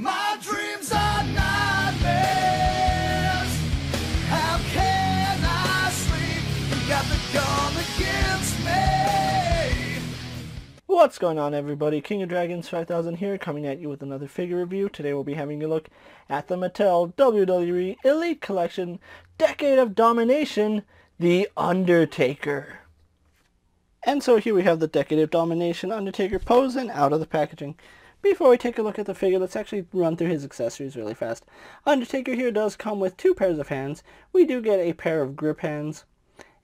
My dreams are nightmares. How can I sleep? You got the gun against me. What's going on, everybody? KingofDragons 5000 here, coming at you with another figure review. Today we'll be having a look at the Mattel WWE Elite Collection Decade of Domination, The Undertaker. And so here we have the Decade of Domination Undertaker pose and out of the packaging. Before we take a look at the figure, let's actually run through his accessories really fast. Undertaker here does come with two pairs of hands. We do get a pair of grip hands.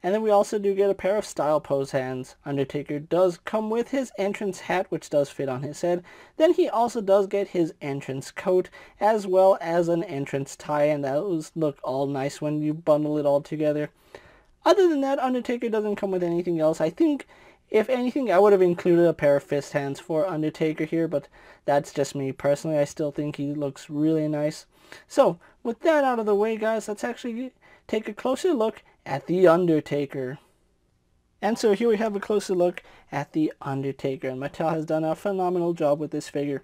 And then we also do get a pair of style pose hands. Undertaker does come with his entrance hat, which does fit on his head. Then he also does get his entrance coat, as well as an entrance tie, and those look all nice when you bundle it all together. Other than that, Undertaker doesn't come with anything else. I think, if anything, I would have included a pair of fist hands for Undertaker here, but that's just me personally. I still think he looks really nice. So, with that out of the way, guys, let's actually take a closer look at the Undertaker. And so here we have a closer look at the Undertaker, and Mattel has done a phenomenal job with this figure.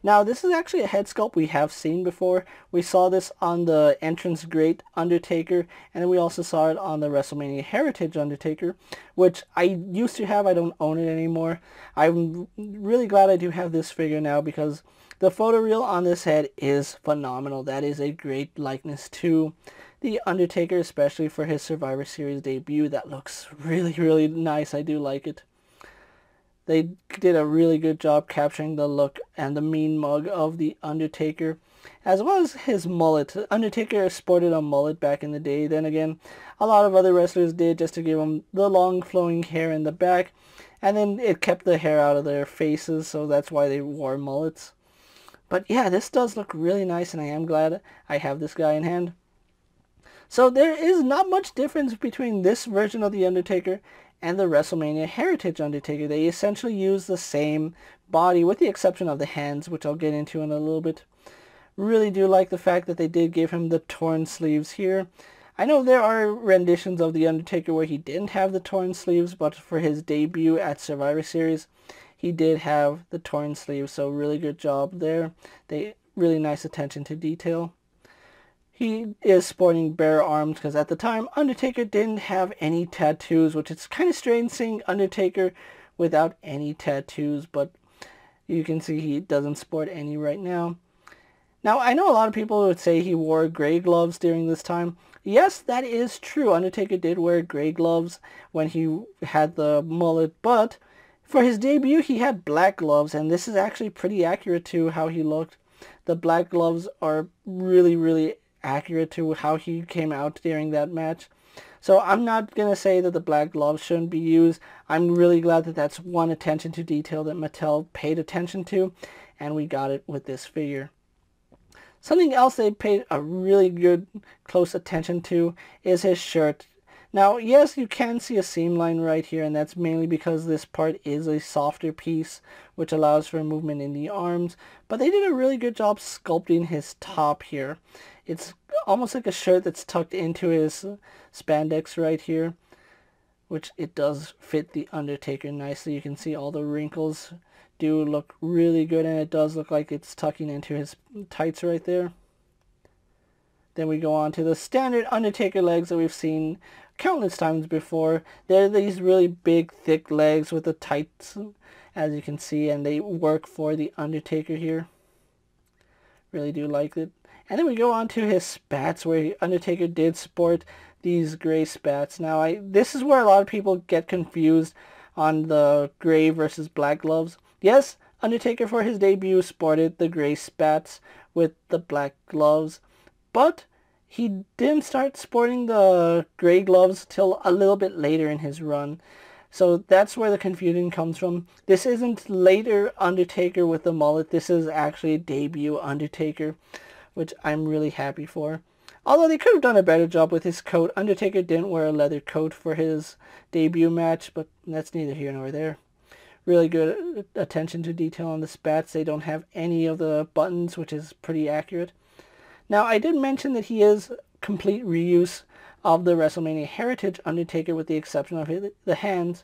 Now, this is actually a head sculpt we have seen before. We saw this on the Entrance Great Undertaker, and then we also saw it on the WrestleMania Heritage Undertaker, which I used to have. I don't own it anymore. I'm really glad I do have this figure now, because the photoreal on this head is phenomenal. That is a great likeness to the Undertaker, especially for his Survivor Series debut. That looks really, really nice. I do like it. They did a really good job capturing the look and the mean mug of the Undertaker, as well as his mullet. Undertaker sported a mullet back in the day. Then again, a lot of other wrestlers did, just to give him the long flowing hair in the back, and then it kept the hair out of their faces, so that's why they wore mullets. But yeah, this does look really nice, and I am glad I have this guy in hand. So there is not much difference between this version of the Undertaker and the WrestleMania Heritage Undertaker. They essentially use the same body, with the exception of the hands, which I'll get into in a little bit. Really do like the fact that they did give him the torn sleeves here. I know there are renditions of the Undertaker where he didn't have the torn sleeves, but for his debut at Survivor Series, he did have the torn sleeves, so really good job there. Really nice attention to detail. He is sporting bare arms, because at the time, Undertaker didn't have any tattoos, which is kind of strange seeing Undertaker without any tattoos, but you can see he doesn't sport any right now. Now, I know a lot of people would say he wore gray gloves during this time. Yes, that is true. Undertaker did wear gray gloves when he had the mullet, but for his debut, he had black gloves, and this is actually pretty accurate to how he looked. The black gloves are really, really accurate to how he came out during that match. So I'm not going to say that the black gloves shouldn't be used. I'm really glad that that's one attention to detail that Mattel paid attention to, and we got it with this figure. Something else they paid a really good close attention to is his shirt. Now, yes, you can see a seam line right here, and that's mainly because this part is a softer piece, which allows for movement in the arms, but they did a really good job sculpting his top here. It's almost like a shirt that's tucked into his spandex right here, which it does fit the Undertaker nicely. You can see all the wrinkles do look really good, and it does look like it's tucking into his tights right there. Then we go on to the standard Undertaker legs that we've seen countless times before. They're these really big, thick legs with the tights, as you can see, and they work for the Undertaker here. Really do like it. And then we go on to his spats, where Undertaker did sport these gray spats. Now, this is where a lot of people get confused on the gray versus black gloves. Yes, Undertaker for his debut sported the gray spats with the black gloves, but he didn't start sporting the gray gloves till a little bit later in his run. So that's where the confusion comes from. This isn't later Undertaker with the mullet. This is actually a debut Undertaker, which I'm really happy for. Although they could have done a better job with his coat. Undertaker didn't wear a leather coat for his debut match, but that's neither here nor there. Really good attention to detail on the spats. They don't have any of the buttons, which is pretty accurate. Now, I did mention that he is complete reuse of the WrestleMania Heritage Undertaker, with the exception of the hands.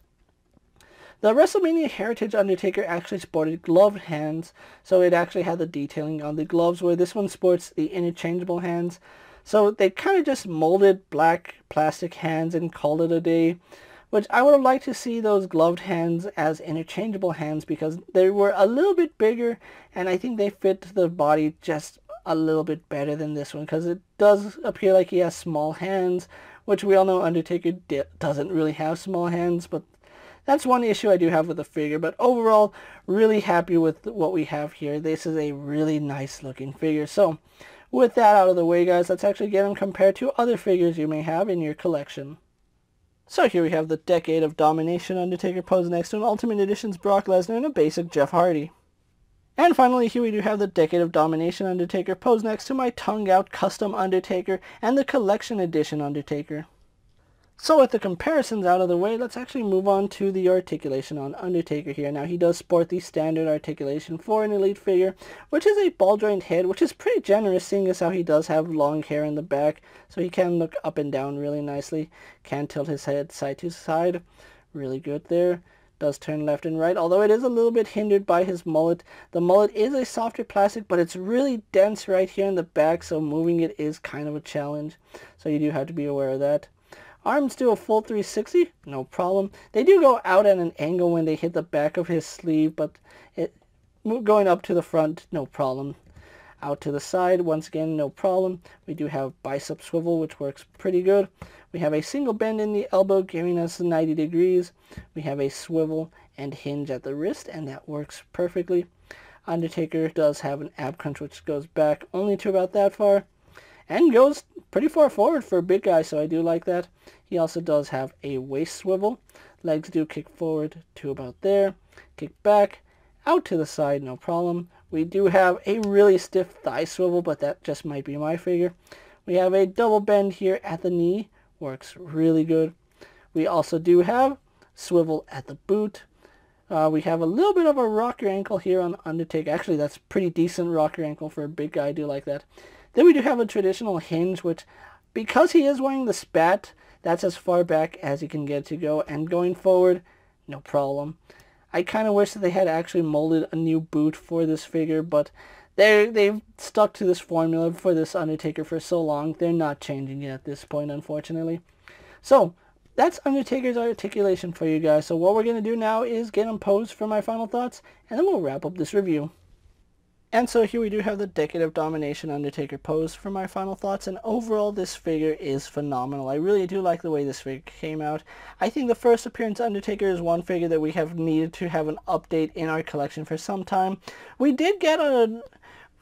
The WrestleMania Heritage Undertaker actually sported gloved hands, so it actually had the detailing on the gloves, where this one sports the interchangeable hands. So they kind of just molded black plastic hands and called it a day, which I would have liked to see those gloved hands as interchangeable hands, because they were a little bit bigger, and I think they fit the body just a little bit better than this one, because it does appear like he has small hands, which we all know Undertaker doesn't really have small hands, but that's one issue I do have with the figure. But overall, really happy with what we have here. This is a really nice looking figure. So with that out of the way, guys, let's actually get him compared to other figures you may have in your collection. So here we have the Decade of Domination Undertaker posed next to an Ultimate Edition's Brock Lesnar and a basic Jeff Hardy. And finally, here we do have the Decade of Domination Undertaker posed next to my tongue-out custom Undertaker and the Collection Edition Undertaker. So with the comparisons out of the way, let's actually move on to the articulation on Undertaker here. Now, he does sport the standard articulation for an Elite figure, which is a ball joint head, which is pretty generous, seeing as how he does have long hair in the back, so he can look up and down really nicely. Can tilt his head side to side. Really good there. Does turn left and right, although it is a little bit hindered by his mullet. The mullet is a softer plastic, but it's really dense right here in the back, so moving it is kind of a challenge. So you do have to be aware of that. Arms do a full 360, no problem. They do go out at an angle when they hit the back of his sleeve, but going up to the front, no problem. Out to the side, once again, no problem. We do have bicep swivel, which works pretty good. We have a single bend in the elbow, giving us 90 degrees. We have a swivel and hinge at the wrist, and that works perfectly. Undertaker does have an ab crunch, which goes back only to about that far, and goes pretty far forward for a big guy, so I do like that. He also does have a waist swivel. Legs do kick forward to about there. Kick back, out to the side, no problem. We do have a really stiff thigh swivel, but that just might be my figure. We have a double bend here at the knee. Works really good. We also do have swivel at the boot. We have a little bit of a rocker ankle here on Undertaker. Actually, that's pretty decent rocker ankle for a big guy. I do like that. Then we do have a traditional hinge, which, because he is wearing the spat, that's as far back as he can get to go. And going forward, no problem. I kind of wish that they had actually molded a new boot for this figure, but they've stuck to this formula for this Undertaker for so long. They're not changing it at this point, unfortunately. So that's Undertaker's articulation for you guys. So what we're going to do now is get him posed for my final thoughts, and then we'll wrap up this review. And so here we do have the Decade of Domination Undertaker pose for my final thoughts, and overall this figure is phenomenal. I really do like the way this figure came out. I think the first appearance Undertaker is one figure that we have needed to have an update in our collection for some time. We did get a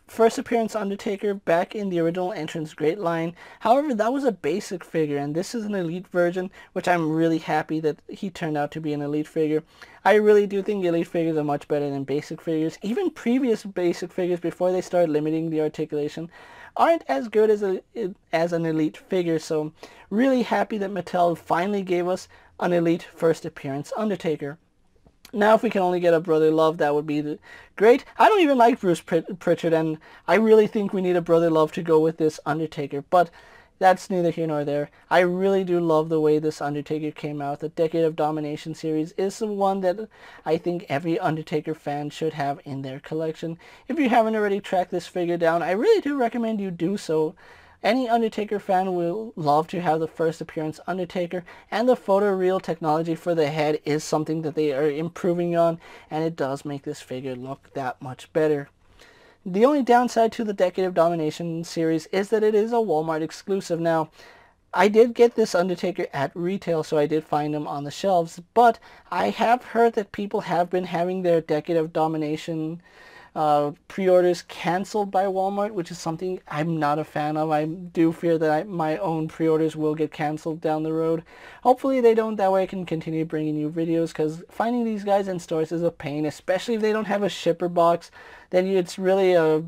first appearance Undertaker back in the original Entrance Great line. However, that was a basic figure, and this is an Elite version, which I'm really happy that he turned out to be an Elite figure. I really do think Elite figures are much better than basic figures. Even previous basic figures, before they started limiting the articulation, aren't as good as an Elite figure, so really happy that Mattel finally gave us an Elite first appearance Undertaker. Now, if we can only get a Brother Love, that would be great. I don't even like Bruce Pritchard, and I really think we need a Brother Love to go with this Undertaker, but that's neither here nor there. I really do love the way this Undertaker came out. The Decade of Domination series is the one that I think every Undertaker fan should have in their collection. If you haven't already tracked this figure down, I really do recommend you do so. Any Undertaker fan will love to have the first appearance Undertaker, and the photoreal technology for the head is something that they are improving on, and it does make this figure look that much better. The only downside to the Decade of Domination series is that it is a Walmart exclusive. Now, I did get this Undertaker at retail, so I did find him on the shelves, but I have heard that people have been having their Decade of Domination pre-orders canceled by Walmart, which is something I'm not a fan of. I do fear that my own pre-orders will get canceled down the road. Hopefully they don't, that way I can continue bringing you videos, because finding these guys in stores is a pain, especially if they don't have a shipper box. Then it's really a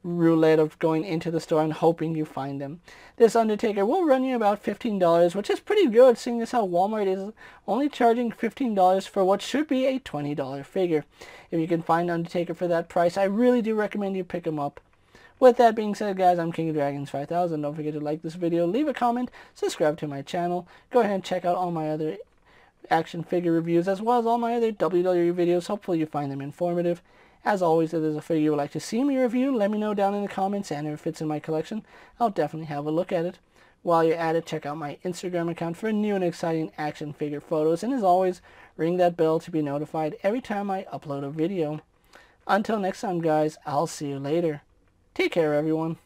roulette of going into the store and hoping you find them. This Undertaker will run you about $15, which is pretty good, seeing as how Walmart is only charging $15 for what should be a $20 figure. If you can find Undertaker for that price, I really do recommend you pick him up. With that being said, guys, I'm KingofDragons 5000. Don't forget to like this video, leave a comment, subscribe to my channel. Go ahead and check out all my other action figure reviews, as well as all my other WWE videos. Hopefully you find them informative. As always, if there's a figure you would like to see me review, let me know down in the comments, and if it fits in my collection, I'll definitely have a look at it. While you're at it, check out my Instagram account for new and exciting action figure photos, and as always, ring that bell to be notified every time I upload a video. Until next time, guys, I'll see you later. Take care, everyone.